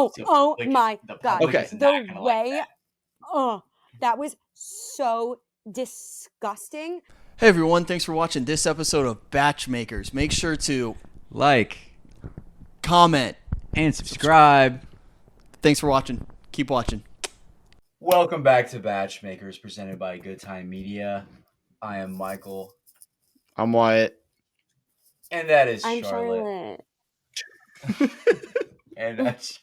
Oh my God. Okay. The way, that was so disgusting. Hey everyone, thanks for watching this episode of BachMakers. Make sure to like, comment, and subscribe. Thanks for watching. Keep watching. Welcome back to BachMakers, presented by Good Time Media. I am Michael. I'm Wyatt. And that is I'm Charlotte. And that's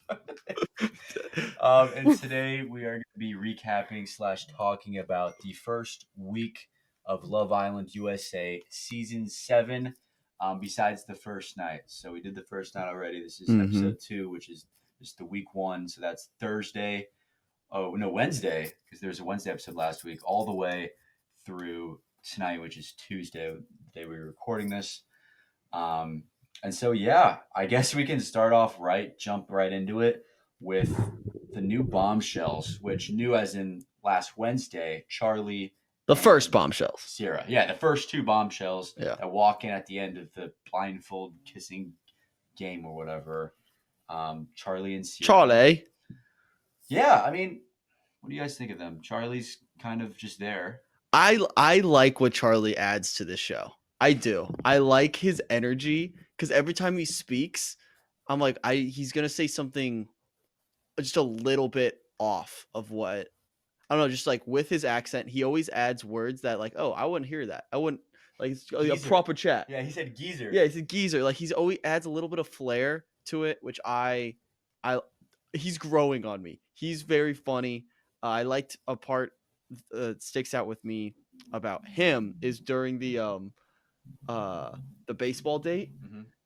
and today we are going to be recapping / talking about the first week of Love Island USA Season 7, besides the first night. So we did the first night already. This is episode 2, which is just the week 1. So that's Thursday. Oh, no, Wednesday, because there was a Wednesday episode last week, all the way through tonight, which is Tuesday, the day we were recording this. And so, yeah, I guess we can start off jump right into it with the new Bombshells, which new as in last Wednesday, Charlie. The first Bombshells. Sierra. Yeah, the first 2 Bombshells that walk in at the end of the blindfold kissing game or whatever. Charlie and Sierra. Charlie. Yeah, I mean, what do you guys think of them? Charlie's kind of just there. I like what Charlie adds to this show. I do. I like his energy because every time he speaks, I'm like, he's gonna say something just a little bit off of what I don't know. Just like with his accent, he always adds words that like, oh, I wouldn't hear that. I wouldn't like a proper chat. Yeah, he said geezer. Yeah, he said geezer. Like he's always adds a little bit of flair to it, which he's growing on me. He's very funny. I liked a part that sticks out with me about him is during the baseball date,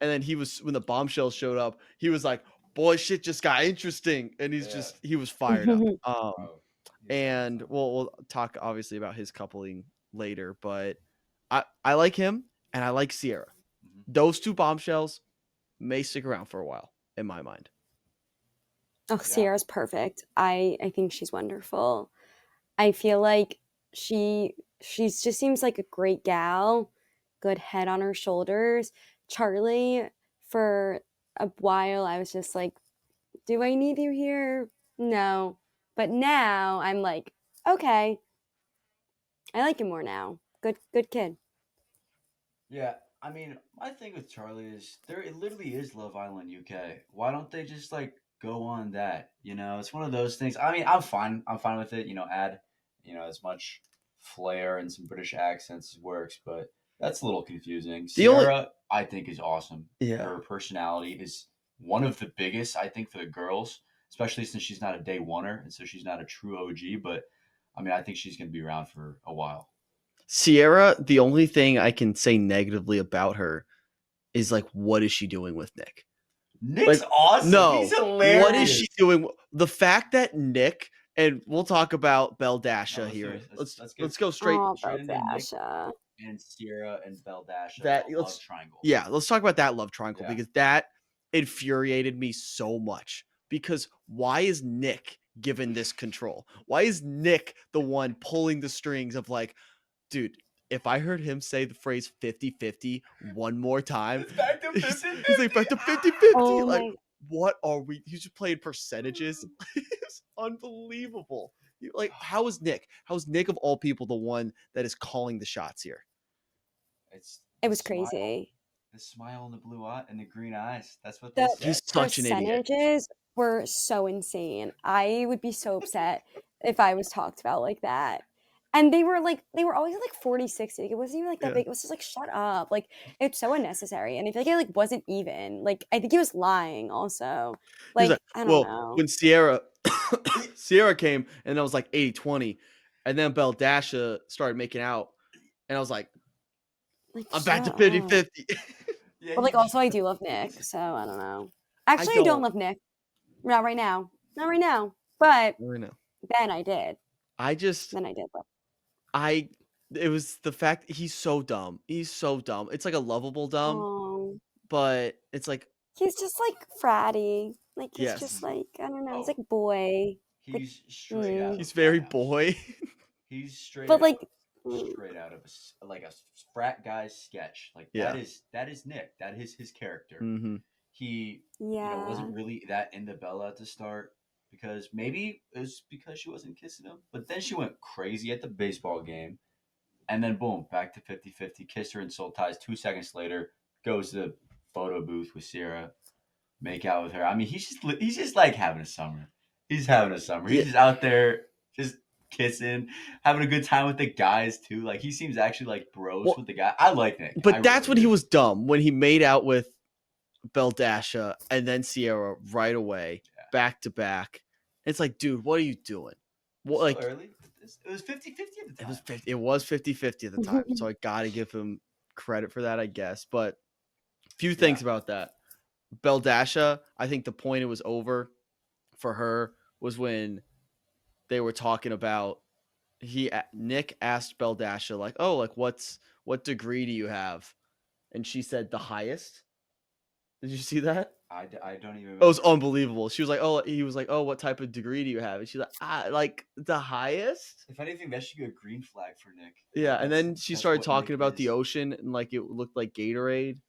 and then when the Bombshells showed up, he was like, "Boy, shit just got interesting," and he was fired up. And we'll talk obviously about his coupling later, but I like him and I like Sierra. Those 2 Bombshells may stick around for a while in my mind. Oh, Sierra's perfect. I think she's wonderful. I feel like she just seems like a great gal, good head on her shoulders. Charlie, for a while, I was just like, do I need you here? No. But now I'm like, okay. I like him more now. Good kid. Yeah, I mean, my thing with Charlie is it literally is Love Island UK. Why don't they just like go on that? You know, it's one of those things. I mean, I'm fine with it. You know, add as much flair and some British accents works, but that's a little confusing. Sierra, I think, is awesome. Yeah, her personality is one of the biggest, I think, for the girls, especially since she's not a day oneer, and so she's not a true OG. But I mean, I think she's going to be around for a while. Sierra, the only thing I can say negatively about her is like, what is she doing with Nick? Nick's awesome. No, he's hilarious. What is she doing? The fact that Nick, and we'll talk about Beldasha here. Let's go straight into Nick and Sierra and Beldasha. That love triangle. Yeah, let's talk about that love triangle because that infuriated me so much. Because why is Nick given this control? Why is Nick the one pulling the strings of like, dude, if I heard him say the phrase 50-50 one more time, it's back to 50-50. He's like, back to 50-50. Oh what are we? He's just playing percentages. It's unbelievable. Like, how is Nick of all people the one that is calling the shots here? It was crazy. The smile and the blue eye and the green eyes. That's what he's such an idiot. Percentages were so insane. I would be so upset if I was talked about like that. And they were always like 40-60. It wasn't even like that big. It was just like, shut up. Like, it's so unnecessary. And I feel like it wasn't even. Like, I think he was lying also. Like I don't know. When Sierra came and I was like 80-20, and then Beldasha started making out, and I was like I'm back to 50-50. But like also I do love Nick, so I don't know. Actually, I don't love Nick. Not right now. But then I did. Then I did love. It was the fact he's so dumb. He's so dumb. It's like a lovable dumb, but it's like he's just like fratty. Like he's just like, I don't know. He's like boy. He's straight out. He's very boy. He's straight. But like straight out of a frat guy's sketch. Like that is Nick. That is his character. Mm-hmm. he, Yeah. wasn't really that into Bella at the start because maybe it was because she wasn't kissing him. But then she went crazy at the baseball game. And then boom, back to 50-50. Kissed her in soul ties. 2 seconds later, goes to the photo booth with Sierra, make out with her. I mean, he's just like having a summer. He's having a summer. Yeah. He's just out there just kissing, having a good time with the guys too. Like he seems actually like bros Well, with the guy. I like Nick. I But that's really when he do. was dumb, when he made out with Beldasha and then Sierra right away, Yeah. back to back. It's like, dude, what are you doing? Well, So like early. It was 50-50 at the time. it was 50-50 at the time. So I gotta give him credit for that, I guess. But few things about that. Beldasha, I think the point it was over for her was when they were talking about Nick asked Beldasha, like, oh, like what degree do you have? And she said the highest. Did you see that? I don't even It remember. was unbelievable. She was like, "Oh," he was like, "Oh, what type of degree do you have?" And she's like, like the highest." If anything, that should be a green flag for Nick. Yeah, Like, and then she that's started what talking Nick about the is. ocean and like it looked like Gatorade,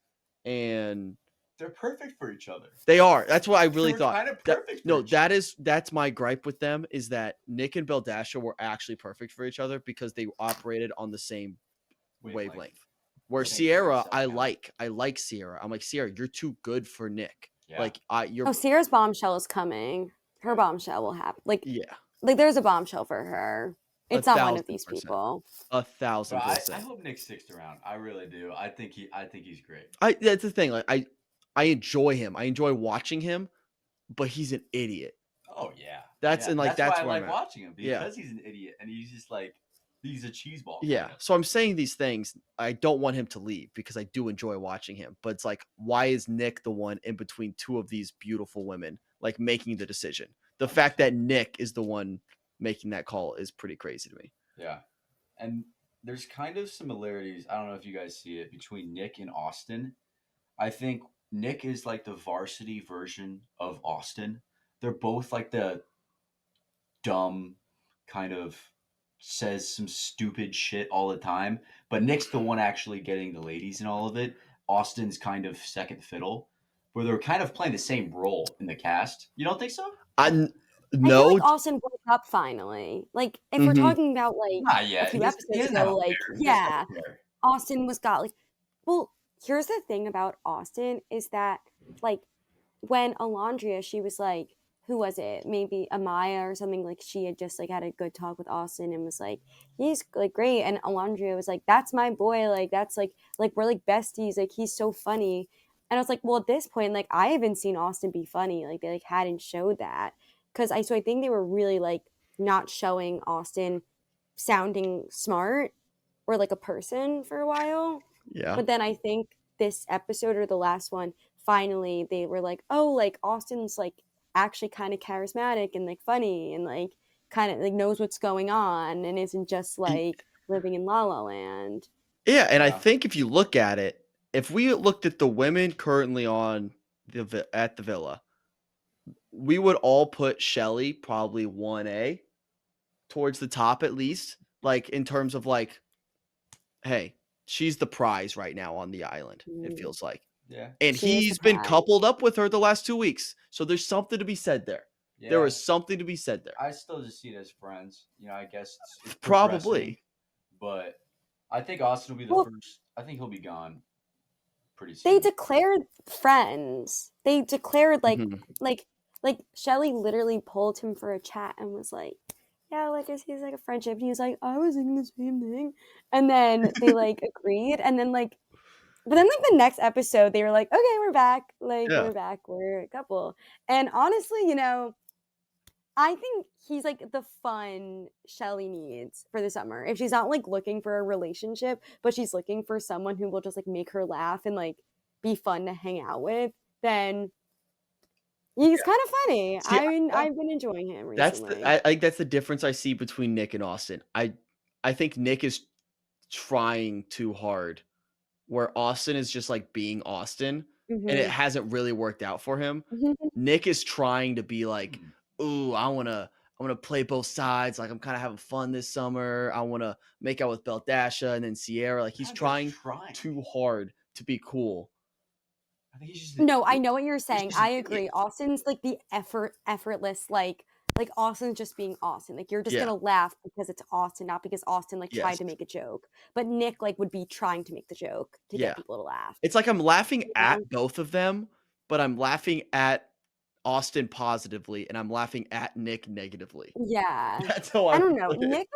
and They're perfect for each other. they are. That's what I They really were thought. kind of perfect for No, each other. that's my gripe with them is that Nick and Beldasha were actually perfect for each other because they operated on the same wavelength. Where That makes Sierra, great sense now. I like Sierra. I'm like, Sierra, you're too good for Nick. Yeah. Like, you're Oh, Sierra's bombshell is coming. Her Right. bombshell will happen. yeah, Like there's a bombshell for her. It's not one of these 1,000%, people. 1,000%. I hope Nick sticks around. I really do. I think he's great. That's the thing. Like I enjoy him. I enjoy watching him, but he's an idiot. Oh yeah. That's and like That's why that's I where I'm like at. watching him Yeah. because he's an idiot and he's just like he's a cheeseball. Yeah. Kind of. So I'm saying these things. I don't want him to leave because I do enjoy watching him. But it's like, why is Nick the one in between two of these beautiful women, like making the decision? The fact that Nick is the one making that call is pretty crazy to me. Yeah. And there's kind of similarities. I don't know if you guys see it between Nick and Austin. I think Nick is like the varsity version of Austin. They're both like the dumb kind of says some stupid shit all the time, but Nick's the one actually getting the ladies and all of it. Austin's kind of second fiddle, where they're kind of playing the same role in the cast. You don't think so? I feel No. like Austin woke up finally. Like if we're Mhm. talking about like Not a yet. few He episodes doesn't have ago, a like pair. He doesn't have yeah, a pair. Austin was got like. Well, here's the thing about Austin is that like when Alondria, she was like, who was it? Maybe Amaya or something. Like she had just like had a good talk with Austin and was like, he's like great. And Alondria was like, that's my boy. Like that's like we're like besties. Like he's so funny. And I was like, well, at this point, like I haven't seen Austin be funny. Like they like hadn't showed that because I think they were really like not showing Austin sounding smart or like a person for a while. Yeah. But then I think this episode or the last one, finally they were like, oh, like Austin's like actually kind of charismatic and like funny and like kind of like knows what's going on and isn't just like living in La La Land. Yeah, and I Yeah. think if you look at it, if we looked at the women currently on at the villa, we would all put Shelly probably 1A towards the top at least, like in terms of like, hey, she's the prize right now on the island. It feels like, Yeah. and She is he's been surprised. coupled up with her the last 2 weeks, so there's something to be said there. Yeah. There is something to be said there. I still just see it as friends. I guess it's Probably. progressing, but I think Austin will be the Well- first. I think he'll be gone pretty soon. They declared friends. They declared like Mhm. like Shelly literally pulled him for a chat and was like, yeah, like it's like a friendship. And he was like, I was thinking the same thing. And then they like agreed. And then like but then like the next episode they were like, okay, we're back. Like Yeah. we're back. We're a couple. And honestly, I think he's like the fun Shelly needs for the summer. If she's not like looking for a relationship, but she's looking for someone who will just like make her laugh and like be fun to hang out with, then he's kind of funny. See, I've been enjoying him That's recently. I think that's the difference I see between Nick and Austin. I think Nick is trying too hard, where Austin is just like being Austin, and it hasn't really worked out for him. Mhm. Nick is trying to be like, ooh, I wanna play both sides. Like I'm kind of having fun this summer. I wanna make out with Beldasha and then Sierra. Like he's God, trying they're trying. too hard to be cool. I think he's just No, I know what you're saying. just an I idiot. agree. Austin's like the effortless, like Austin's just being Austin. Like you're just Yeah. gonna laugh because it's Austin, not because Austin like tried Yes. to make a joke. But Nick like would be trying to make the joke to Yeah. get people to laugh. It's like I'm laughing You at know? both of them, but I'm laughing at Austin positively, and I'm laughing at Nick negatively. Yeah. That's how I I don't know. put it.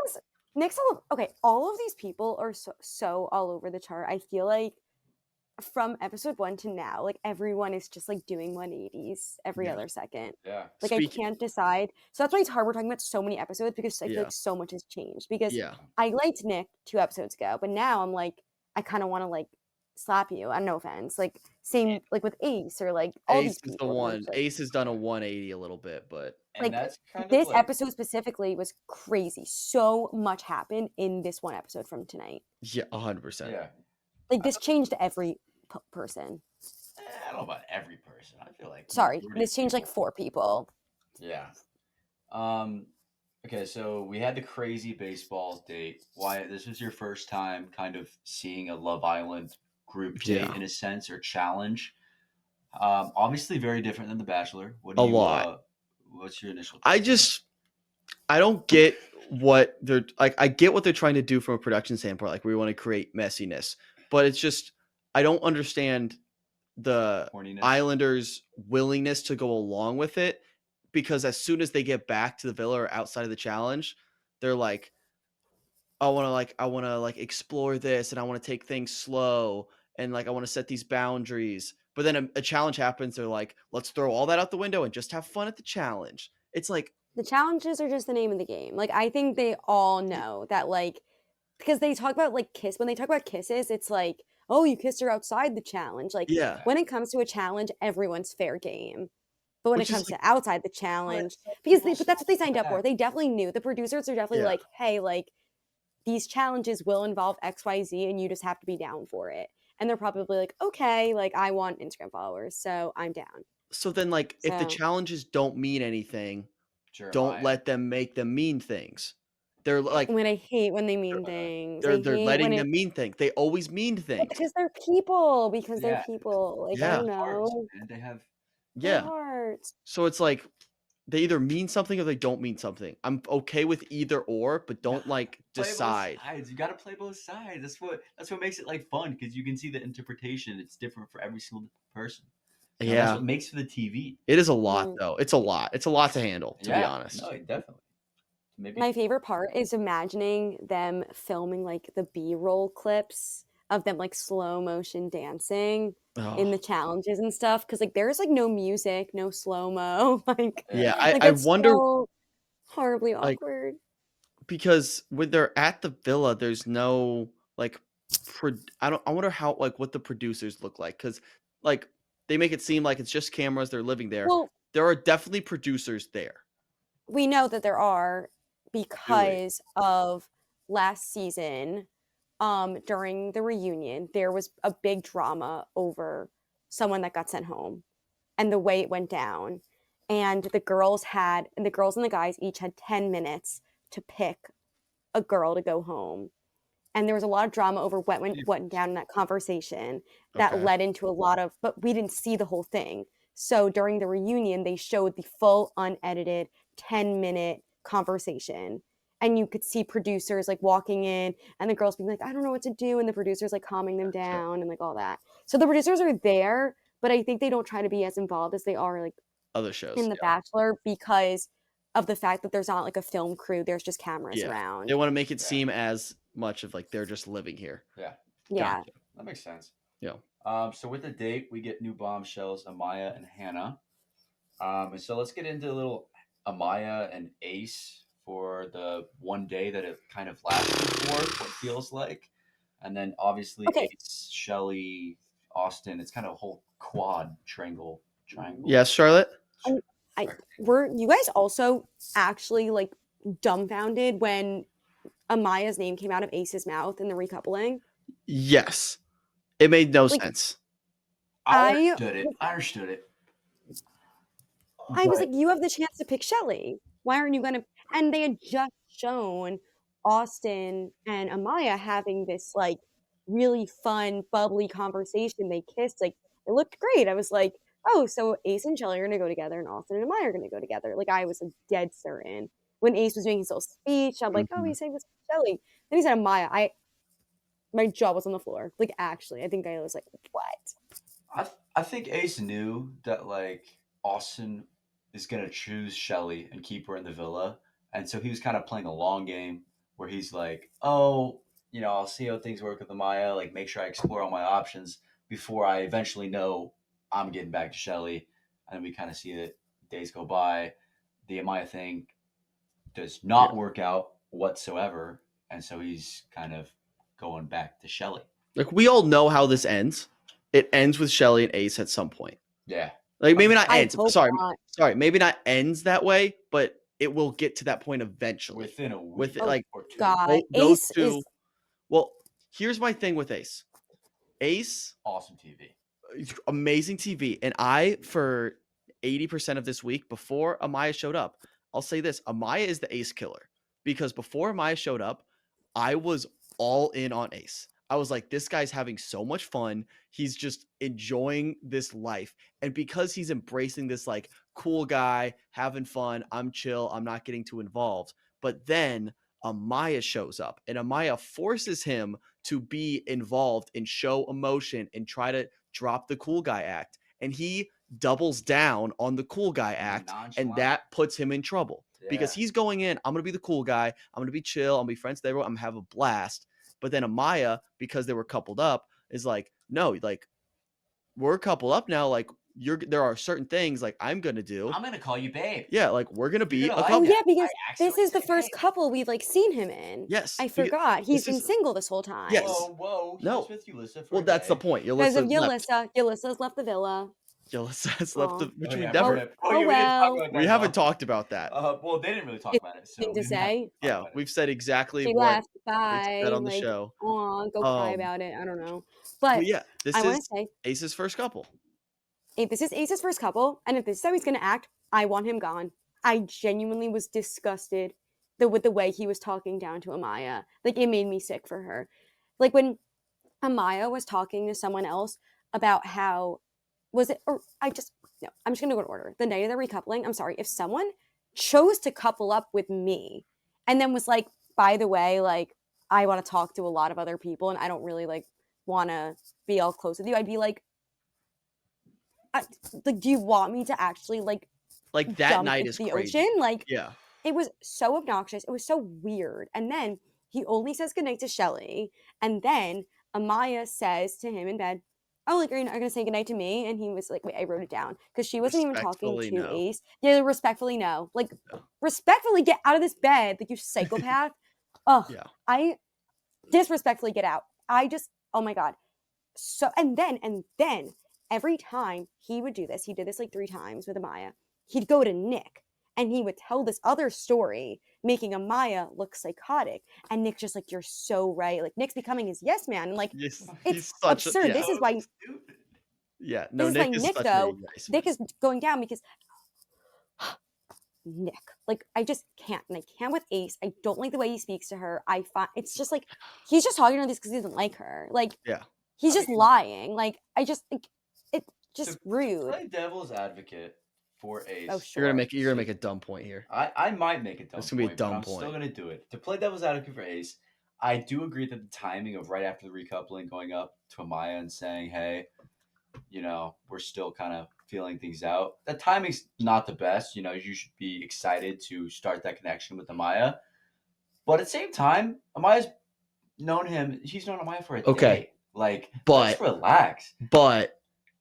Nick's okay. All of these people are so all over the chart. I feel like from episode 1 to now, like everyone is just like doing 180s every Yeah. other second. Yeah. Like I Speak can't decide. So that's why it's hard we're talking about so many episodes because I feel Yeah. like so much has changed. Because Yeah. I liked Nick 2 episodes ago, but now I'm like, I kind of want to like slap you. No offense. Like same like with Ace or like all Ace these is the people. And I'm one. just like, Ace has done a 180 a little bit, but And like that's kind of this like episode specifically was crazy. So much happened in this one episode from tonight. yeah, 100%. yeah. Like this changed every person. I don't know about every person. I feel like Sorry, majority this of changed like people- 4 people. Yeah. Okay, so we had the crazy baseball date. Wyatt, this was your first time kind of seeing a Love Island group date Yeah. in a sense or challenge. Obviously very different than The Bachelor. What A do you lot. what's your initial I don't get what they're like. I get what they're trying to do from a production standpoint. Like we want to create messiness, but it's just I don't understand the horniness? Islanders' willingness to go along with it because as soon as they get back to the villa or outside of the challenge, they're like, I want to like explore this and I want to take things slow and like I want to set these boundaries. But then a challenge happens. They're like, let's throw all that out the window and just have fun at the challenge. It's like, The challenges are just the name of the game. Like I think they all know that like because they talk about like when they talk about kisses, it's like, oh, you kissed her outside the challenge. Like yeah, when it comes to a challenge, everyone's fair game. But when it which is comes like, to outside the But challenge, people but that's what they signed up for. back. They definitely knew. The producers are definitely yeah. like, hey, like these challenges will involve XYZ and you just have to be down for it. And they're probably like, okay, like I want Instagram followers, so I'm down. So then, like, if the So challenges don't mean anything, don't Jeremiah. let them make them mean things. They're like, when I hate when they mean Uh, things. I they're hate when letting it them mean things. They always mean things. because they're people. Because they're Yeah. people. Like I Yeah. don't Hearts, know. man. They have Their Yeah. hearts. So it's like they either mean something or they don't mean something. I'm okay with either or, but don't like play both decide. sides. You got to play both sides. That's what makes it like fun because you can see the interpretation. It's different for every single person. You know, that's Yeah. what makes for the TV. It is a lot Mm. though. It's a lot. It's a lot to handle, to be Yeah, honest. no, definitely. Maybe My favorite part is imagining them filming like the B-roll clips of them like slow motion dancing in the Oh. challenges and stuff. Because like there's like no music, no slow mo. Like Yeah, like I that's wonder so horribly like awkward. because when they're at the villa, there's no like I wonder how like what the producers look like cuz like they make it seem like it's just cameras, they're living there. Well, There are definitely producers there. we know that there are Do we? because of last season during the reunion there was a big drama over someone that got sent home and the way it went down and the girls and the guys each had 10 minutes to pick a girl to go home and there was a lot of drama over what went down in that conversation that Okay. led into a lot of but we didn't see the whole thing so during the reunion they showed the full unedited 10-minute conversation and you could see producers like walking in and the girls being like I don't know what to do and the producers like calming them down and like all that so the producers are there but I think they don't try to be as involved as they are like Other shows. in The Yeah. Bachelor because of the fact that there's not like a film crew there's just cameras Yeah. around They want to make it Yeah. seem as much of like they're just living here. yeah, yeah Gotcha. that makes sense. Yeah. So with the date, we get new bombshells, Amaya and Hannah. And so let's get into a little Amaya and Ace for the one day that it kind of lasted for, what feels like. And then obviously Okay. Ace, Shelly, Austin. It's kind of a whole quad triangle. Yes, Charlotte? were you guys also actually like dumbfounded when Amaya's name came out of Ace's mouth in the recoupling? Yes. It made no Like, sense. I understood it. I was like, you have the chance to pick Shelly. Why aren't you gonna? And they had just shown Austin and Amaya having this like really fun, bubbly conversation. They kissed. Like It looked great. I was like, oh, so Ace and Shelly are gonna go together, and Austin and Amaya are gonna go together. Like I was dead certain when Ace was doing his little speech. I'm like, oh, Mhm. he's saying this to Shelly. Then he said Amaya. My jaw was on the floor. Like actually, I think I was like, what? I think Ace knew that like Austin is gonna choose Shelly and keep her in the villa, and so he was kind of playing a long game where he's like, oh, I'll see how things work with Amaya, like make sure I explore all my options before I eventually know I'm getting back to Shelly, and then we kind of see that days go by, the Amaya thing does Yeah. not work out whatsoever, and so he's kind of going back to Shelly. Like we all know how this ends. It ends with Shelly and Ace at some point. Yeah. Like maybe not I ends. hope Sorry, not. sorry. Maybe not ends that way, but it will get to that point eventually. Within a week With it, Oh like or two. God, those Ace two. is Well, here's my thing with Ace. Ace, Awesome TV. amazing TV, and for 80% of this week before Amaya showed up, I'll say this: Amaya is the Ace killer because before Amaya showed up, I was all in on Ace. I was like, this guy's having so much fun. He's just enjoying this life. And because he's embracing this like cool guy, having fun, I'm chill, I'm not getting too involved. But then Amaya shows up and Amaya forces him to be involved and show emotion and try to drop the cool guy act. And he doubles down on the cool guy act, and that puts him in trouble because he's going in, I'm going to be the cool guy. I'm going to be chill. I'm going to be friends with everyone. I'm going to have a blast. But then Amaya, because they were coupled up, is like, no, like we're coupled up now. Like there are certain things like I'm going to do. I'm gonna call you babe. Yeah, like we're going to be You're a gonna like couple. oh yeah, that. because I this accidentally is the say first babe. couple we've like seen him in. Yes. I forgot he's this been is- single this whole time. Yes. Whoa. He No. was with Yulissa for Well, a that's the day. point. Because of Yulissa left. Yulyssa's left the villa. Yulissa has left the, Aw. which Oh, we yeah, never, rip. Oh yeah, we didn't talk well. about that we at haven't all. talked about that. Well, they didn't really talk It's about it, so thing we to didn't have say. to talk Yeah, about it. we've said exactly She what left. they said Bye. on the Like, show. go cry about it. I don't know. But But yeah, this I want is to say, Ace's first couple. if this is Ace's first couple, and if this is how he's going to act, I want him gone. I genuinely was disgusted with the way he was talking down to Amaya. Like, it made me sick for her. Like, when Amaya was talking to someone else about how, was it, or I just, no, I'm just going to go in order. The night of the recoupling, I'm sorry, if someone chose to couple up with me and then was like, by the way, like, I want to talk to a lot of other people and I don't really like want to be all close with you, I'd be like, do you want me to actually like That jump night into is the crazy. ocean? Like, Yeah. it was so obnoxious. It was so weird. And then he only says goodnight to Shelly. And then Amaya says to him in bed, oh, like, are you not going to say goodnight to me? And he was like, wait, I wrote it down. Because she wasn't even talking Respectfully, to no. Ace. Yeah, respectfully, no. Like, No. respectfully get out of this bed. Like, you psychopath. Ugh. Yeah. I disrespectfully get out. I just, oh my God. So, and then every time he would do this, he did this like 3 times with Amaya, he'd go to Nick and he would tell this other story, making Amaya look psychotic. And Nick's just like, you're so right. Like, Nick's becoming his yes man. And like, Yes, it's he's such absurd. a, yeah. This is why, Yeah, no, this is Nick why is Nick, such though, a nice Nick man. is going down because Nick, like, I just can't. And I can't with Ace. I don't like the way he speaks to her. I find it's just like, he's just talking to her this because he doesn't like her. Like, Yeah. he's just lying. Like, I just, like, it just To rude. play devil's advocate for Ace. Oh, You're gonna sure. make a dumb point here. I might make a dumb It's gonna be a point, but dumb I'm point. still gonna do it. To play devil's advocate for Ace, I do agree that the timing of right after the recoupling, going up to Amaya and saying, "Hey, we're still kind of feeling things out." The timing's not the best. You should be excited to start that connection with Amaya, but at the same time, Amaya's known him. He's known Amaya for a day. Like, let's relax. But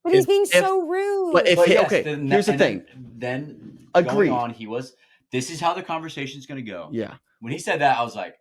he's being so rude. But if But yes, okay, then, here's the and thing. Then Agreed. going on, this is how the conversation's going to go. Yeah, When he said that, I was like,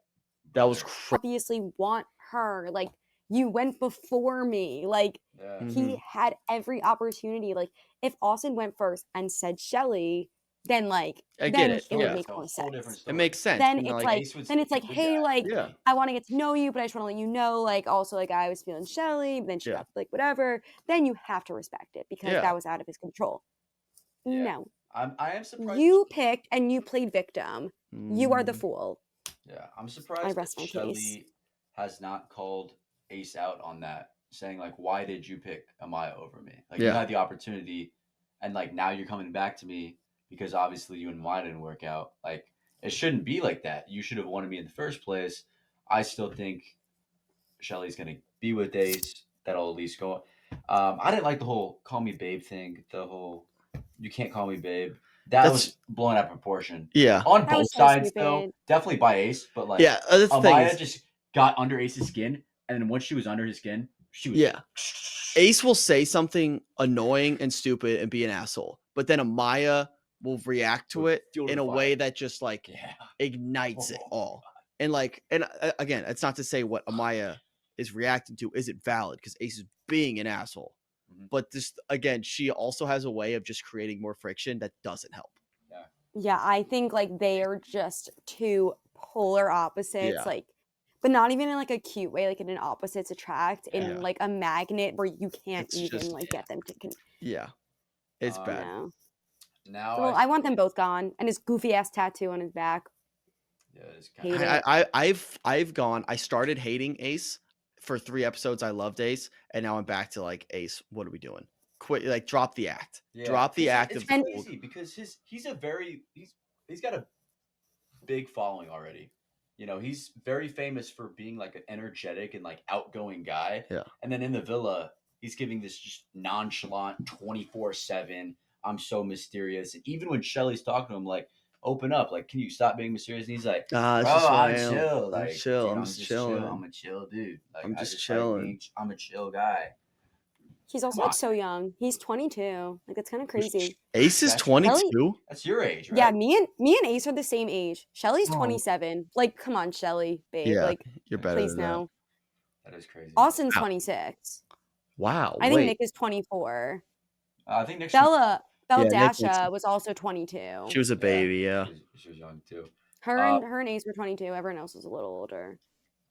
that was brother. crazy. Obviously want her. Like, you went before me. Like, Yeah. he had every opportunity. Like, if Austin went first and said Shelly, then like, I then get it. it would Yeah. make It's a more whole sense. different It story. makes sense. Then And, it's like, like, Ace was then it's like, the hey, guy. like, Yeah. I want to get to know you, but I just want to let you know, like, also, like, I was feeling Shelly, but then she Yeah. got like whatever. Then you have to respect it because Yeah. that was out of his control. Yeah. No, I am surprised. you picked and you played victim. You are the Mm. fool. Yeah, I'm I surprised rest that my case. Shelly has not called Ace out on that saying like, "Why did you pick Amaya over me? Like you Yeah. had the opportunity, and like now you're coming back to me because obviously you and Amaya didn't work out. Like it shouldn't be like that. You should have wanted me in the first place." I still think Shelly's gonna be with Ace. That'll at least go. I didn't like the whole "call me babe" thing. The whole "you can't call me babe." That That's was blown out of proportion. yeah. On That was both so sides, though, stupid. definitely by Ace, but like Yeah, that's the thing Amaya is just got under Ace's skin, and then once she was under his skin, she was yeah. Ace will say something annoying and stupid and be an asshole, but then Amaya will react to With it fuel to in the a fire. way that just like Yeah. ignites it Oh, all. And like, and again, it's not to say what Amaya is reacting to isn't valid because Ace is being an asshole. Mhm. But this again, she also has a way of just creating more friction that doesn't help. Yeah, I think like they are just two polar opposites, Yeah. like, but not even in like a cute way, like in an opposites attract, Yeah. in like a magnet where you can't It's even just like get them to. yeah, it's Um, bad. No. Now Well, I want them both gone, and his goofy ass tattoo on his back. yeah, it's kind Hate of it. I've gone. I started hating Ace for 3 episodes. I loved Ace, and now I'm back to like Ace. What are we doing? Quit! Like drop the act. yeah. Drop the 'Cause act it's of the cool. crazy because he's got a big following already. You know, he's very famous for being like an energetic and like outgoing guy. Yeah. And then in the villa, he's giving this just nonchalant 24/7. I'm so mysterious. And even when Shelly's talking to him, like, open up, like, can you stop being mysterious? And he's like, It's bro, just who I I'm am. chill. I'm Like, chill. dude, I'm I'm just just chill. chilling. I'm a chill dude. Like, I'm I just just like chilling. being, I'm a chill guy. He's also Come like on. so young. He's 22. Like that's kind of crazy. Ace is That's 22. that's your age, Yeah, right? me and Ace are the same age. Shelly's Oh. 27. Like, come on, Shelly, babe. Yeah, Like, you're better please than that. no. That is crazy. Austin's Wow. 26. Wow. I think Wait. Nick is 24. I think next Bella Yeah, Nick makes Dasha sense. was also 22. She was a baby. Yeah. she was young too. Her and Ace were 22. Everyone else was a little older.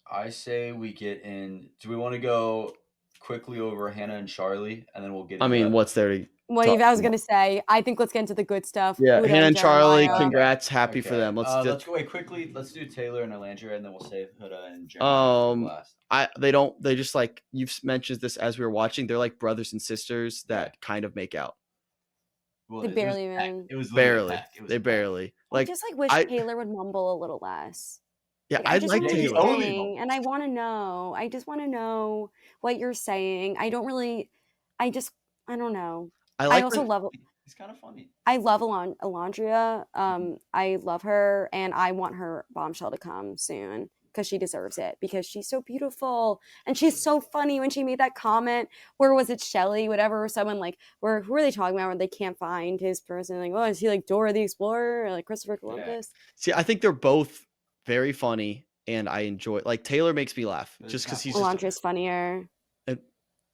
I say we get in. Do we want to go quickly over Hannah and Charlie, and then we'll get I into mean, that? what's there to What talk I was about? gonna say, I think let's get into the good stuff. Yeah, Huda Hannah and and Charlie, Jeremiah. congrats. Happy for Okay. them. Let's go wait quickly. Let's do Taylor and Alandria, and then we'll save Huda and Jeremiah for last. They just like you've mentioned this as we were watching. They're like brothers and sisters that kind of make out. Well, They barely it was, even. it was literally Barely. It was They barely. I Like just like wish I Taylor would mumble a little less. yeah, Like, I I just like know what he you're Taylor. totally saying, and I want to know. I just want to know what you're saying. I don't really. I don't know. I I like also when love. It's kind of funny. I love Alondria. I love her, and I want her bombshell to come soon because she deserves it. Because she's so beautiful, and she's so funny. When she made that comment, where was it, Shelly, whatever, or someone like, where who are they talking about? Where they can't find his person? Like, oh, is he like Dora the Explorer or like Christopher Columbus? See, I think they're both very funny, and I enjoy. Like Taylor makes me laugh just because he's just. Alondria's funnier. And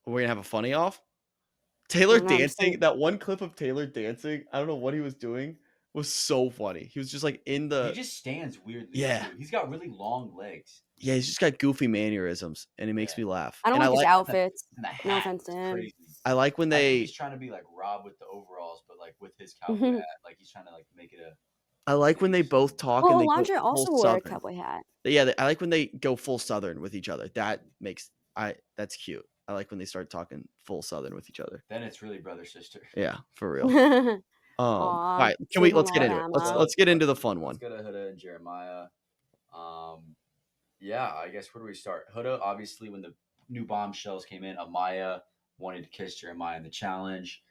we're gonna have a funny off. I Taylor don't know, I'm just dancing. saying. That one clip of Taylor dancing. I don't know what he was doing. Was so funny. He was just like in He the. just stands weirdly. Yeah. Too. He's got really long legs. Yeah, he's just got goofy mannerisms, and it makes me laugh. I don't And like his outfits. And the No hat offense to is him. crazy. I like when I think they. he's trying to be like Rob with the overalls, but like with his cowboy hat. Like he's trying to like make it a. I like when they both talk and Well, they go Alondria also full wore a southern. cowboy hat. Yeah, I like when they go full southern with each other. That makes that's cute. I like when they start talking full southern with each other. Then it's really brother sister. Yeah, for real. All right, let's get into it. Let's get into the fun one. Let's go to Huda and Jeremiah. Yeah, I guess where do we start? Huda, obviously, when the new bombshells came in, Amaya wanted to kiss Jeremiah in the challenge.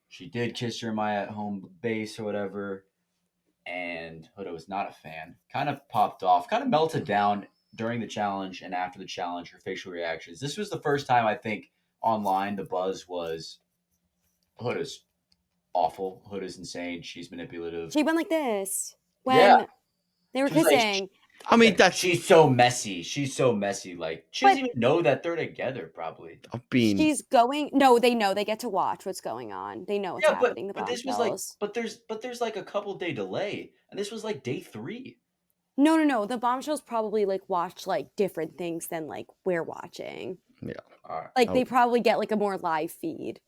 She did kiss Jeremiah at home base or whatever, and Huda was not a fan. Kind of popped off, kind of melted down during the challenge and after the challenge. Her facial reactions. This was the first time I think online the buzz was Huda's awful. Huda's insane. She's manipulative. She went like this when they were She was like, kissing. I mean, she's so messy. She's so messy. Like she doesn't even know that they're together. Probably. She's going. No, they know. They get to watch what's going on. They know what's happening. But this was like, but there's like a couple day delay, and this was like day 3. No. The bombshells probably like watch like different things than like we're watching. Yeah. Like they probably get like a more live feed.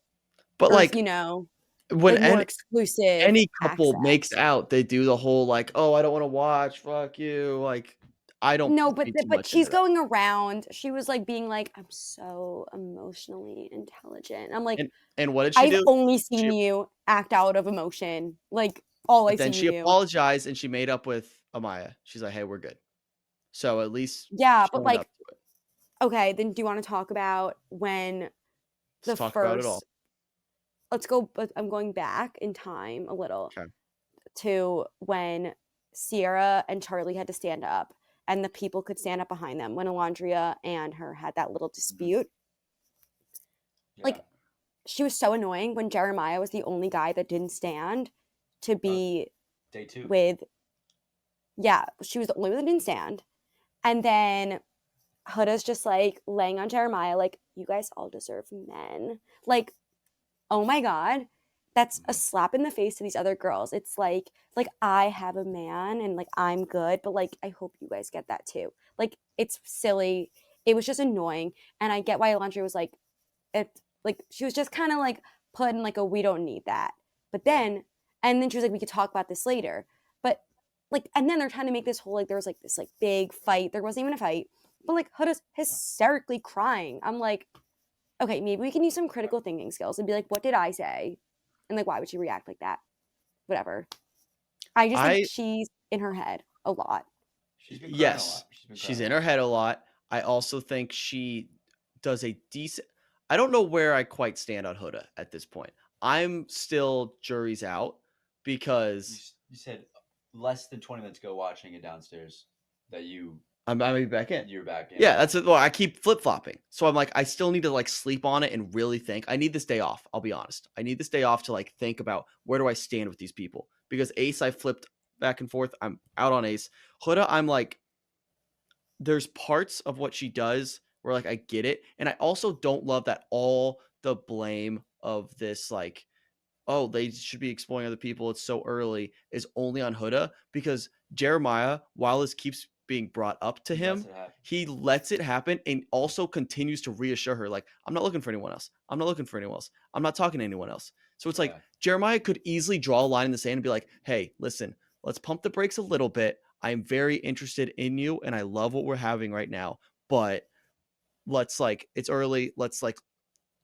But or, like, you know, when like more exclusive any couple access. makes out, they do the whole like, oh, I don't want to watch. Fuck you. Like, I don't No, read too but much she's into that. going around. She was like being like, "I'm so emotionally intelligent." I'm like, And what did she I've do? only She seen you act out of emotion. Like all but I've then seen you she do. apologized and she made up with Amaya. She's like, "Hey, we're good." So at least Yeah, she but owned up like, to it. okay, then do you want to talk about when Let's the talk about it all. first let's go but I'm going back in time a little Okay. to when Sierra and Charlie had to stand up and the people could stand up behind them when Alondria and her had that little dispute. Yeah. Like she was so annoying when Jeremiah was the only guy that didn't stand to be Day 2. with yeah, she was the only one that didn't stand. And then Huda's just like laying on Jeremiah, like, you guys all deserve men. Like, oh my God, that's a slap in the face to these other girls. It's like I have a man and like I'm good, but like I hope you guys get that too. Like it's silly. It was just annoying. And I get why Alondra was like, it like she was just kind of like put in like a we don't need that. But then and then she was like, we could talk about this later. But like and then they're trying to make this whole like there was like this like big fight. There wasn't even a fight. But like Huda's hysterically crying. I'm like, okay, maybe we can use some critical thinking skills and be like, what did I say? And like, why would she react like that? Whatever. I just think I she's in her head a lot. She's been crying a Yes, lot. She's been she's crying a in lot. her head a lot. I also think she does a decent. I don't know where I quite stand on Huda at this point. I'm still jury's out because You said less than 20 minutes ago watching it downstairs that I'm be back in. you're back in. Yeah, that's it. Well, I keep flip flopping, so I'm like, I still need to like sleep on it and really think. I need this day off. I'll be honest. I need this day off to like think about where do I stand with these people because Ace, I flipped back and forth. I'm out on Ace. Huda, I'm like, there's parts of what she does where like I get it, and I also don't love that all the blame of this like oh, they should be exploring other people. It's so early is only on Huda because Jeremiah, while this keeps being brought up to He lets him, it happen. he lets it happen and also continues to reassure her, like, I'm not looking for anyone else. I'm not looking for anyone else. I'm not talking to anyone else. So it's like Yeah. Jeremiah could easily draw a line in the sand and be like, hey, listen, let's pump the brakes a little bit. I'm very interested in you and I love what we're having right now, but let's like, it's early. Let's like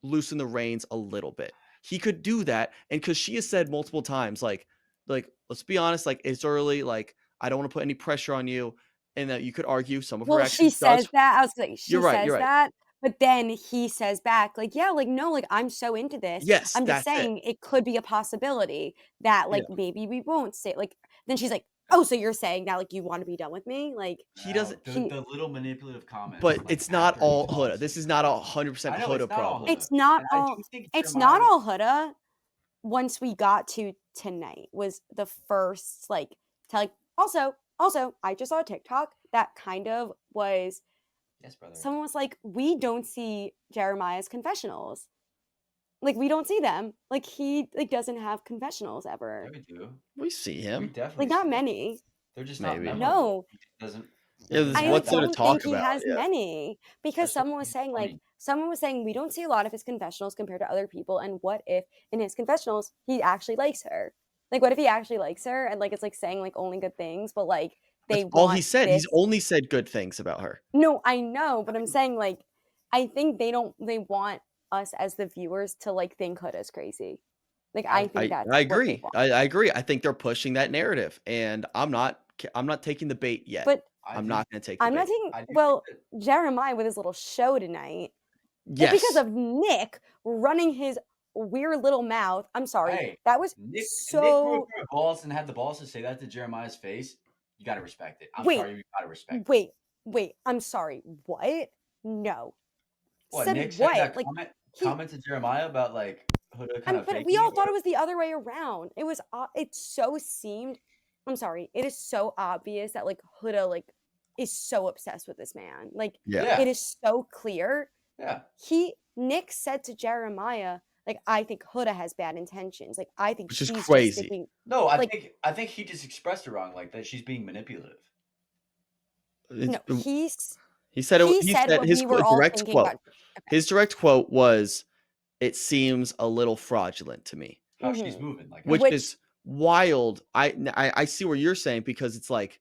loosen the reins a little bit. He could do that, and because she has said multiple times, like let's be honest, like it's early, like I don't want to put any pressure on you, and that you could argue some of her Well, she actions does. says that. I was like, You're she right. You're says right. that. But then he says back, like, yeah, like, no, like, I'm so into this. Yes, I'm just that's it. saying it could be a possibility that, Yeah, like, maybe we won't say, like, then she's like, oh, so you're saying now, like, you want to be done with me? Like, he doesn't. she, The little manipulative comments, But like it's not after he all Huda. talks. This is not a 100% I know it's Huda not all problem. Huda, it's not and I do all, think it's Jeremiah not all Huda. Once we got to tonight was the first, like, to, like, also, I just saw a TikTok that kind of was, Yes, brother. someone was like, we don't see Jeremiah's confessionals. Like we don't see them. Like he like doesn't have confessionals Yeah, ever. we do. We see We him. definitely Like not see them. many. They're just not Maybe. memorable. No. He just doesn't. Yeah, Doesn't I stand like what's there to out. don't think talk he about? has Yeah. many because Especially when he's funny. someone was saying we don't see a lot of his confessionals compared to other people and what if in his confessionals he actually likes her? Like what if he actually likes her and like it's like saying like only good things but like That's they all he want said. this. He's only said good things about her. No, I know, but I'm saying like I think they want us as the viewers to like think Hood is crazy. Like I think that's I what they agree. want. I agree. I think they're pushing that narrative, and I'm not taking the bait yet. But I'm not going to take the I'm not bait. taking I do well, think Jeremiah with his little show tonight. It's because Yes. of Nick running his weird little mouth. I'm sorry. Hey, That was Nick grew so up with balls and had the balls to say that to Jeremiah's face. You got to respect it. I'm Wait. sorry, you got to respect it. wait. I'm sorry. What? No. What, Said Nick what? saying that Like he comment to Jeremiah about like Huda kind of but we faking all it? thought it was the other way around. It was it so seemed I'm sorry. It is so obvious that like Huda like is so obsessed with this man. Like Yeah. it is so clear. Yeah. Nick said to Jeremiah, like, I think Huda has bad intentions. Like, I think Which is she's crazy. just thinking. No, like, I think he just expressed it wrong, like that she's being manipulative. No, he said it. He said what his we were all direct thinking quote. about. His direct quote was, "It seems a little fraudulent to me," How she's moving, like which Which- is wild. I see what you're saying because it's like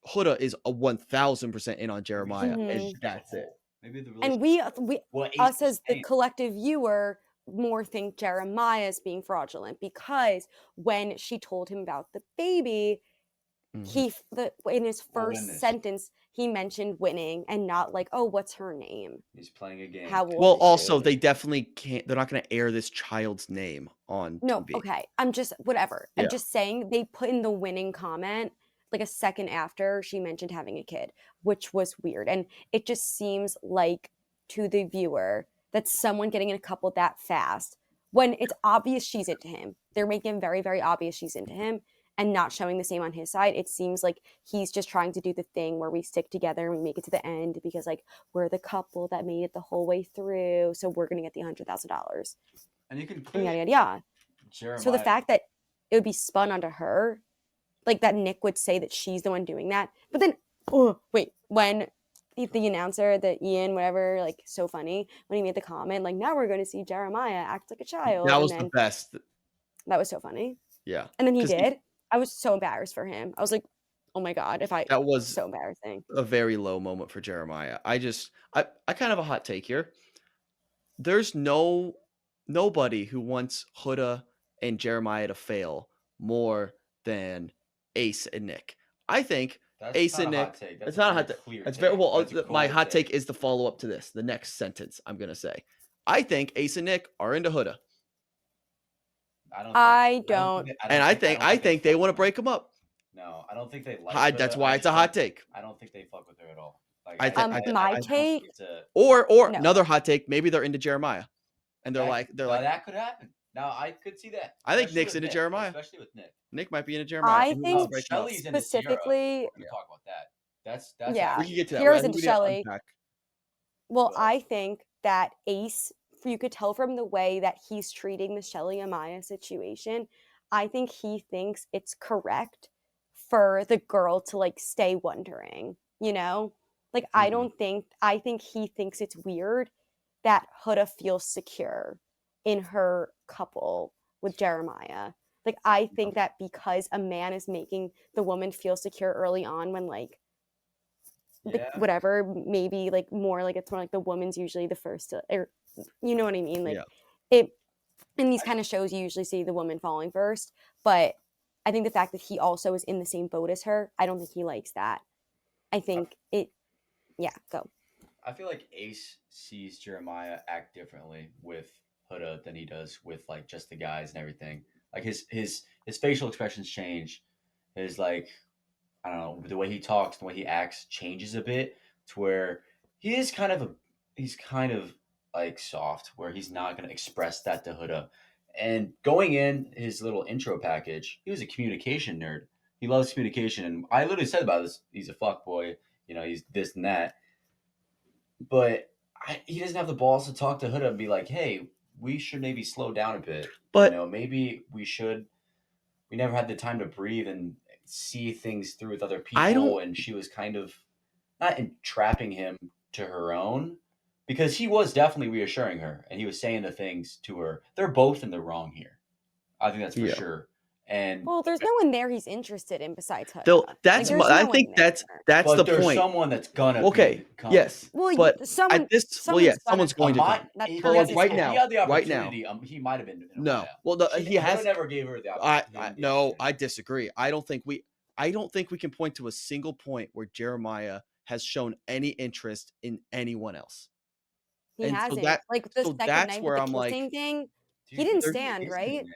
Huda is a 1000% in on Jeremiah, Maybe and Mhm. that's it. Maybe the And relationship. we What Ace us was as the saying. collective viewer more think Jeremiah is being fraudulent because when she told him about the baby, in his We'll win first this. sentence he mentioned winning and not like, oh, what's her name? He's playing a game. How old Well, is also, she? they definitely can't. They're not going to air this child's name on No, TV. okay. I'm just whatever. Yeah. I'm just saying they put in the winning comment like a second after she mentioned having a kid, which was weird. And it just seems like to the viewer that someone getting in a couple that fast when it's obvious she's into him. They're making it very, very obvious she's into him and not showing the same on his side. It seems like he's just trying to do the thing where we stick together and we make it to the end because like we're the couple that made it the whole way through. So we're gonna get the $100,000 And you can and clearly yada yada yada. So the Jeremiah. fact that it would be spun onto her, like that Nick would say that she's the one doing that, but then, oh wait, when the announcer, the Ian, whatever, like so funny when he made the comment, like now we're going to see Jeremiah act like a child, That and was the then best. that was so funny, Yeah. and then he 'Cause did. I was so embarrassed for him. I was like, oh my god, that was so embarrassing. a very low moment for Jeremiah. I kind of have a hot take here. There's nobody who wants Huda and Jeremiah to fail more than Ace and Nick. I think That's Ace not and a hot Nick. take. It's That's not a a hot very take. clear It's very take. well. That's a My cold hot take take. is the follow up to this. The next sentence I'm gonna say. I think Ace and Nick are into Huda, I don't. and I think they want to break them up. No, I don't think they like That's Huda. why it's a hot take. I don't think they fuck with her at all. Like I think. My I take, it's a or no. another hot take. Maybe they're into Jeremiah, and they're like that could happen. Now I could see that. I think especially Nick's with into Nick, Jeremiah. especially with Nick. Nick might be into Jeremiah. I and he wants to think break 'em up. Shelly's into Sierra. specifically, We're gonna talk about that. That's yeah, We can get to that. Sierra's I think into we need to Shelly. unpack. Well, But- I think that Ace, you could tell from the way that he's treating the Shelly Amaya situation, I think he thinks it's correct for the girl to like stay wondering, you know? Like I think he thinks it's weird that Huda feels secure in her couple with Jeremiah. Like I think that because a man is making the woman feel secure early on when like Yeah. whatever, maybe like more like it's more like the woman's usually the first to, or you know what I mean, like Yeah. it in these kind of shows you usually see the woman falling first, but I think the fact that he also is in the same boat as her, I don't think he likes that. I think it, yeah, go. I feel like Ace sees Jeremiah act differently with Huda than he does with like just the guys and everything. Like his facial expressions change. His like I don't know, the way he talks, the way he acts changes a bit to where he's kind of like soft, where he's not gonna express that to Huda. And going in his little intro package, he was a communication nerd. He loves communication, and I literally said about this, he's a fuck boy, he's this and that. But he doesn't have the balls to talk to Huda and be like, hey, we should maybe slow down a bit. But maybe we should. We never had the time to breathe and see things through with other I people, don't- and she was kind of not entrapping him to her own, because he was definitely reassuring her and he was saying the things to her. They're both in the wrong here. I think that's for Yeah. sure. And Well, there's no one there he's interested in besides Huda. though Like, that's there's I no one think there. that's but the there's point. someone that's gonna Okay. be come. Yes. Well, But someone, at this, someone's someone's going to Amaya- come. That if But he like had right the- now, if he had the right now. opportunity, he might have been. No. Well, no, he has. Huda never gave her the I opportunity. no, I disagree. I don't think we can point to a single point where Jeremiah has shown any interest in anyone else. He and so hasn't. that- Like the so second that's night where with the I'm like, kissing thing, Dude, he didn't they're stand, kissing, right? Nick.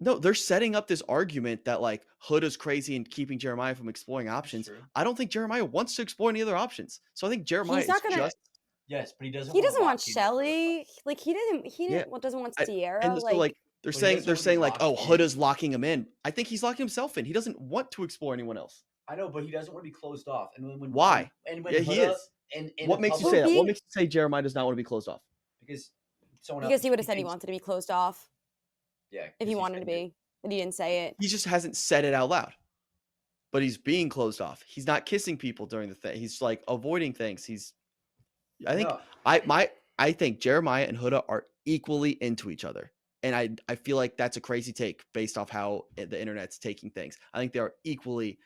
No, they're setting up this argument that like Huda's crazy and keeping Jeremiah from exploring options. true. I don't think Jeremiah wants to explore any other options. So I think Jeremiah He's not is gonna. just Yes, but he doesn't. He wanna doesn't want lock into her. Shelly. Like he didn't. Yeah. Doesn't want I- Sierra. and so like they're But he saying doesn't wanna be like, oh, locked in. Huda's locking him in. I think he's locking himself in. He doesn't want to explore anyone else. I know, but he doesn't want to be closed off. And when Why? And when Yeah, he Huda- is. in What a makes you public- say that? being- What makes you say Jeremiah does not want to be closed off? Because someone because else, he would have said he thinks- wanted to be closed off Yeah, if 'cause he wanted to said it. be, but he didn't say it. He just hasn't said it out loud. But he's being closed off. He's not kissing people during the thing. He's like avoiding things. I think No, I think Jeremiah and Huda are equally into each other. And I feel like that's a crazy take based off how the internet's taking things. I think they are equally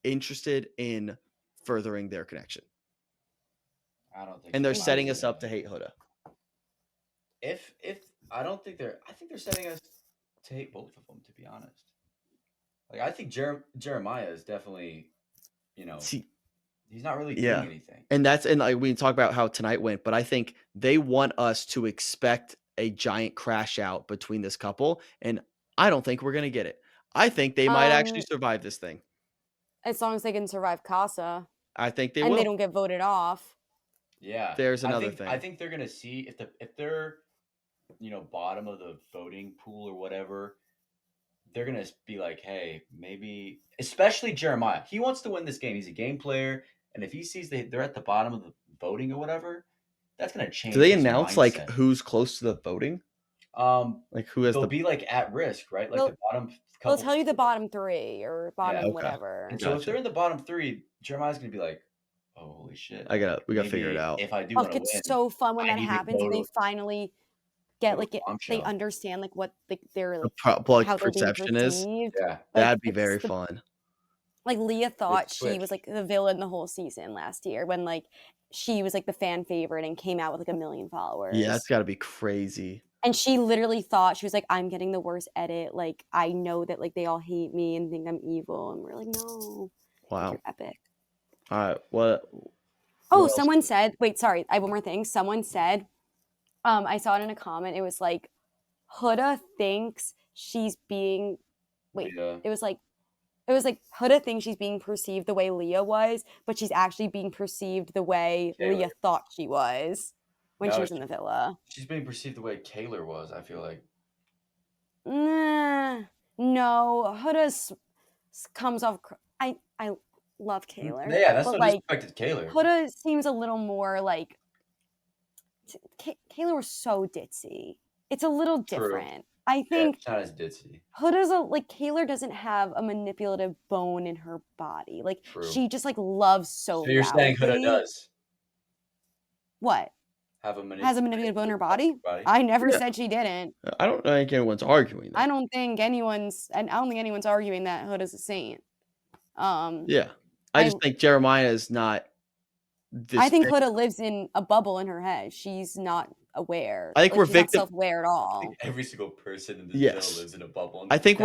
interested in furthering their connection. I don't think And so. they're Me setting too. us up to hate Huda. If I don't think they're I think they're setting us to hate both of them, to be honest. Like I think Jeremiah is definitely, you know, See, he's not really doing yeah. anything. And like we talk about how tonight went, but I think they want us to expect a giant crash out between this couple, and I don't think we're gonna get it. I think they might actually Um, survive this thing. as long as they can survive Casa I think they and they will. don't get voted off. Yeah. There's another I thing. think they're gonna see if they're, bottom of the voting pool or whatever, they're gonna be like, hey, maybe especially Jeremiah. He wants to win this game. He's a game player, and if he sees they're at the bottom of the voting or whatever, that's gonna Do change they his announce like mindset. who's close to the voting? Like who has They'll the be like at risk, right? Like They'll the bottom they'll couple. tell you the bottom 3 or Yeah. bottom Okay. whatever. And so if Gotcha. they're in the bottom 3, Jeremiah's gonna be like, oh holy shit. Like we gotta figure it maybe out. if I do Oh, want to it's win, so fun when I that need to happens and they finally get go to they Bombshell. understand like what they're The like like how they're being perception is. perceived. Yeah. Like That'd be it's very the fun. like Leah They thought she was switch. like the villain the whole season last year when like she was like the fan favorite and came out with like 1 million Yeah, followers. that's gotta be crazy. And she literally thought she was like, I'm getting the worst edit. Like I know that like they all hate me and think I'm evil. And we're like, no, like, Wow. you're epic. All right. What Oh, else? someone said, wait, sorry, I have one more thing. Someone said, I saw it in a comment. It was like, Huda thinks she's being, wait, Leah. it was like Huda thinks she's being perceived the way Leah was, but she's actually being perceived the way Taylor. Leah thought she was when she No, was in the villa. she's being perceived the way Kaylor was, I feel like. Nah, no, comes off. I love Kaylor, Yeah, that's but no like disrespect to Kaylor. Huda seems a little more like Kaylor was so ditzy. It's a little True. different. I Yeah, think it's not as ditzy. Huda's Kaylor doesn't have a manipulative bone in her body. Like True. she just like loves so. So you're saying Huda loudly. does What? have a Has a manipulative bone in her body? body? I never Yeah. said she didn't. I don't think anyone's arguing that. I don't think anyone's arguing that Huda's a saint. Yeah. I just think Jeremiah is not this I think big. Huda lives in a bubble in her head. She's not aware. I think we're she's not victim. self-aware at all. Every single person in this Yes. villa lives in a bubble. I think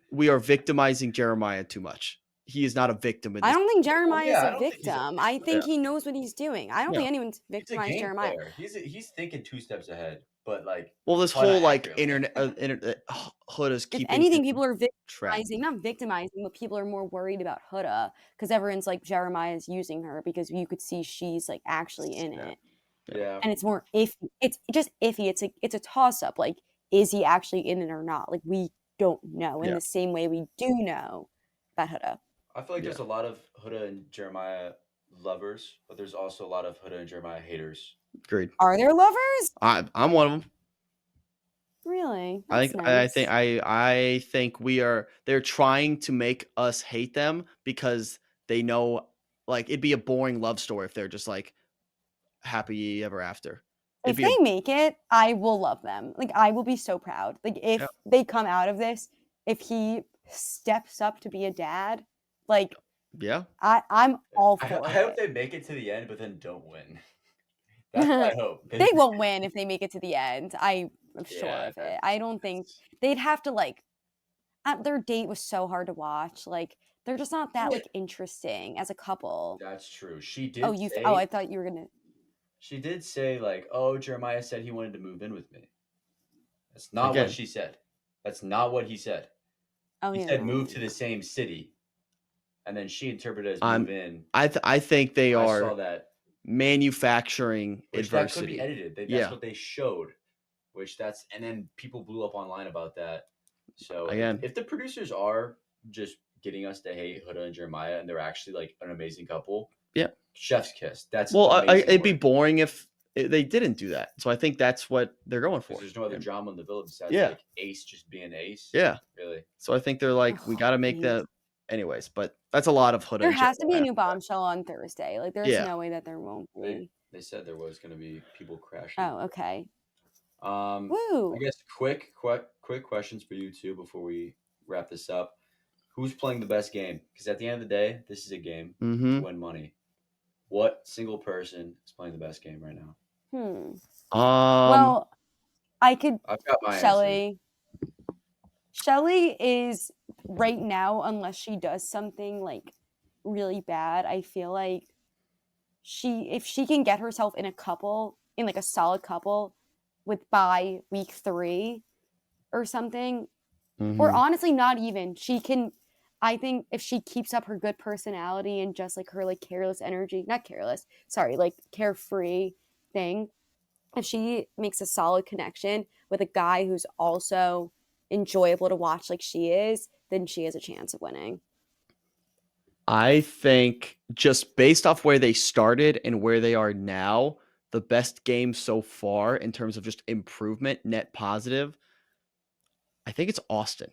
we are victimizing Jeremiah too much. He is not a victim in this. I don't think Jeremiah yeah, I is a don't think he's a victim. victim. I think he knows what he's doing. I don't Yeah. think anyone's He's a victimized game Jeremiah. player. He's thinking 2 steps ahead, but like Well, this kinda whole like accurately. internet Huda's If keeping anything, him people are trapped. victimizing, not victimizing, but people are more worried about Huda because everyone's like Jeremiah's using her because you could see she's like actually in it. Yeah. And it's more iffy. It's just iffy. It's a toss up. Like, is he actually in it or not? Like, we don't know in Yeah. the same way we do know about Huda. I feel like there's a lot of Huda and Jeremiah lovers, but there's also a lot of Huda and Jeremiah haters. Agreed. Are there lovers? I'm one of them. Really? I That's think nice. I think they're trying to make us hate them because they know like it'd be a boring love story if they're just like happy ever after. If they make it, I will love them. Like, I will be so proud. Like, if they come out of this, if he steps up to be a dad, like, yeah, I'm all for I it. hope they make it to the end, but then don't win. That's what I hope. They won't win if they make it to the end. I'm sure Yeah, of it. I don't think they'd have to like. Their date was so hard to watch. Like they're just not that like interesting as a couple. That's true. She did. I thought you were gonna. She did say like, "Oh, Jeremiah said he wanted to move in with me." That's not what she said. That's not what he said. Oh, he said move to the same city, and then she interpreted as move in. I think they I are saw that manufacturing which adversity. That could be edited. That's what they showed. And then people blew up online about that. So again, if the producers are just getting us to hate Huda and Jeremiah, and they're actually like an amazing couple, chef's kiss. That's it'd be boring if they didn't do that. So I think that's what they're going for. There's no other drama in the villa besides like Ace just being Ace. Yeah, really. So I think they're like, we got to make that. Anyways, but that's a lot of Huda. There has to be a new Bombshell on Thursday. Like, there's no way that there won't be. They said there was going to be people crashing. Oh, okay. Woo! I guess quick questions for you too before we wrap this up. who's playing the best game? Because at the end of the day, this is a game Mm-hmm. to win money. What single person is playing the best game right now? Well, I could. I've got my answer. Shelly. Shelly is right now, unless she does something like really bad. I feel like if she can get herself in like a solid couple, by week 3 or something, or honestly, not even she can. I think if she keeps up her good personality and just like her like careless energy, not careless, sorry, like carefree thing, if she makes a solid connection with a guy who's also enjoyable to watch like she is, then she has a chance of winning. I think just based off where they started and where they are now, the best game so far in terms of just improvement, net positive, I think it's Austin.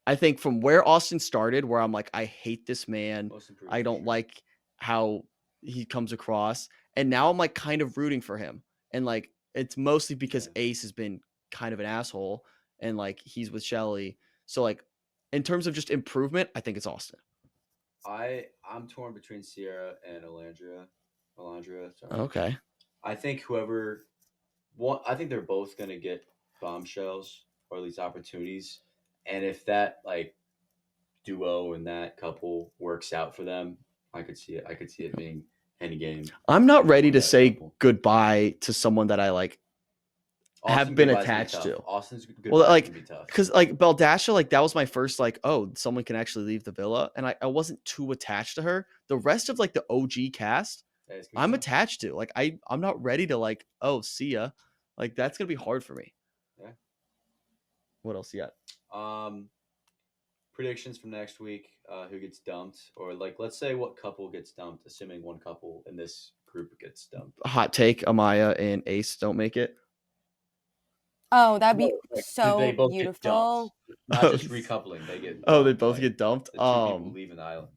I think from where Austin started, where I'm like, I hate this man. Most improved, I for don't sure. like how he comes across. And now I'm like kind of rooting for him. And like, it's mostly because Yeah. Ace has been kind of an asshole and like he's with Shelly. So like, in terms of just improvement, I think it's Austin. I'm torn between Sierra and Alondra, sorry. Okay. I think I think they're both gonna get bombshells or at least opportunities. And if that like duo and that couple works out for them, I could see it. I could see it being any game. I'm not ready on to that say couple. goodbye to someone that I like have been goodbye's gonna be attached tough. to. Austin's goodbye Well, is like, gonna be tough. because like Beldasha, like that was my first like, oh, someone can actually leave the villa, and I wasn't too attached to her. The rest of like the OG cast, Yeah, it's gonna be I'm tough. attached to. Like I'm not ready to like, oh, see ya. Like that's gonna be hard for me. Yeah. What else you got? Predictions from next week. Who gets dumped, or like let's say what couple gets dumped, assuming one couple in this group gets dumped. Hot take: Amaya and Ace don't make it. Oh, that'd be No, like, so they both get beautiful. dumped. Not just recoupling; they get. Oh, they Dumped, both like, get dumped. The two people leaving the island.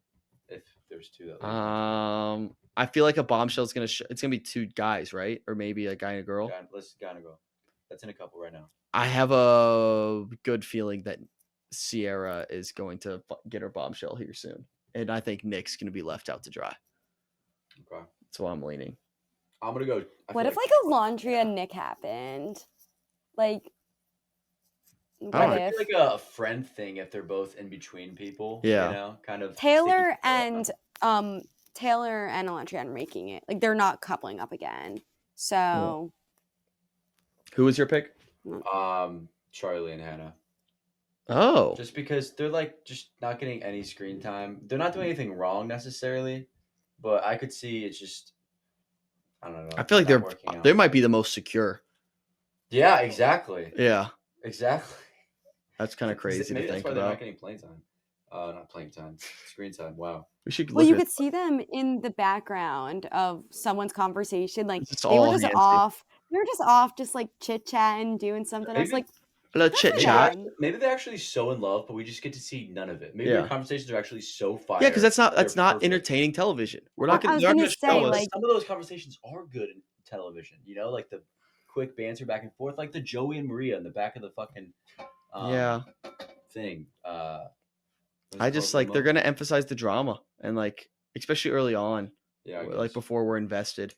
If there's two that leave. I feel like a bombshell is gonna. It's gonna be 2 guys, right? Or maybe a guy and a girl. Let's gotta go. That's in a couple right now. I have a good feeling that Sierra is going to get her bombshell here soon, and I think Nick's going to be left out to dry. Okay. That's why I'm leaning. I'm gonna go. What if like a Laundria Nick happened? Like, what I if feel like a friend thing if they're both in between people? Yeah. You know, kind of Taylor and Alondra are making it? Like they're not coupling up again. So Who was your pick? Charlie and Hannah. Oh, Just because they're like just not getting any screen time. They're not doing anything wrong necessarily, but I could see it's just I don't know. I feel like not working out. they might be the most secure. Yeah, exactly. Yeah, Exactly. that's kind of crazy Maybe to that's think why they're about. not getting playing time. Not playing time, screen time. Wow. We should well, look you at could see them in the background of someone's conversation. Like It's they were all just handsy. off. They were just off, just like chit chatting, doing something else. Maybe- Like a little good chit for chat. them. Maybe they're actually so in love, but we just get to see none of it. Maybe Yeah. their conversations are actually so fire. Yeah, because that's not they're perfect. entertaining television. We're Well, not I going. was They're not gonna going to say, show us. like- Some of those conversations are good in television. You know, like the quick banter back and forth, like the Joey and Maria in the back of the fucking Yeah, thing. I just like they're going to emphasize the drama and like especially early on, Yeah, I like guess. before we're invested.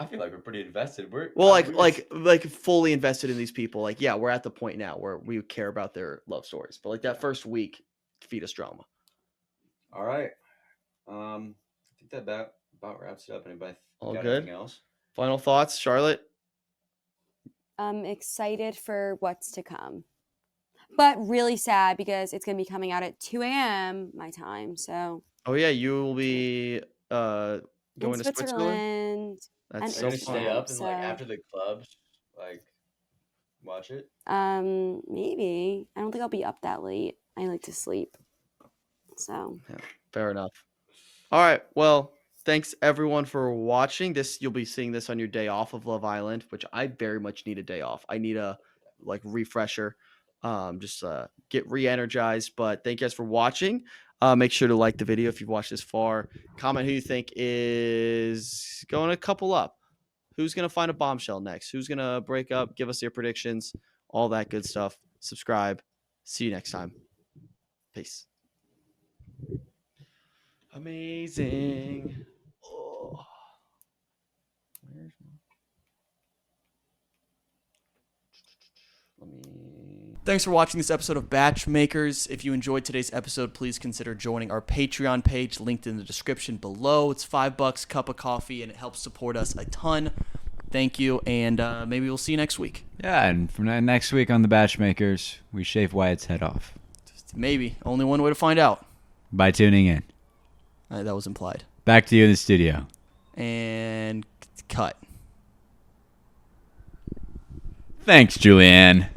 I feel like we're pretty invested. Well, like fully invested in these people. Like, yeah, we're at the point now where we care about their love stories. But like that first week, feed us drama. All right. I think that about wraps it up. Anybody All got good? anything else? Final thoughts, Charlotte? I'm excited for what's to come, but really sad because it's gonna be coming out at 2 a.m. my time. So Oh yeah, you will be in going to Switzerland. Switzerland. That's and so You're gonna fun. stay Instagram, up and like so- after the clubs, like watch it. Maybe. I don't think I'll be up that late. I like to sleep. So Fair enough. All right. Well, thanks everyone for watching. You'll be seeing this on your day off of Love Island, which I very much need a day off. I need a like refresher. Just get re-energized. But thank you guys for watching. Make sure to like the video if you've watched this far. Comment who you think is going to couple up. Who's going to find a bombshell next? Who's going to break up? Give us your predictions. All that good stuff. Subscribe. See you next time. Peace. Amazing. Oh. Where's my... Let me... Thanks for watching this episode of BachMakers. If you enjoyed today's episode, please consider joining our Patreon page linked in the description below. It's $5, cup of coffee, and it helps support us a ton. Thank you, and maybe we'll see you next week. Yeah, and from next week on the BachMakers, we shave Wyatt's head off. Maybe. Only one way to find out. By tuning in. That was implied. Back to you in the studio. And cut. Thanks, Julianne.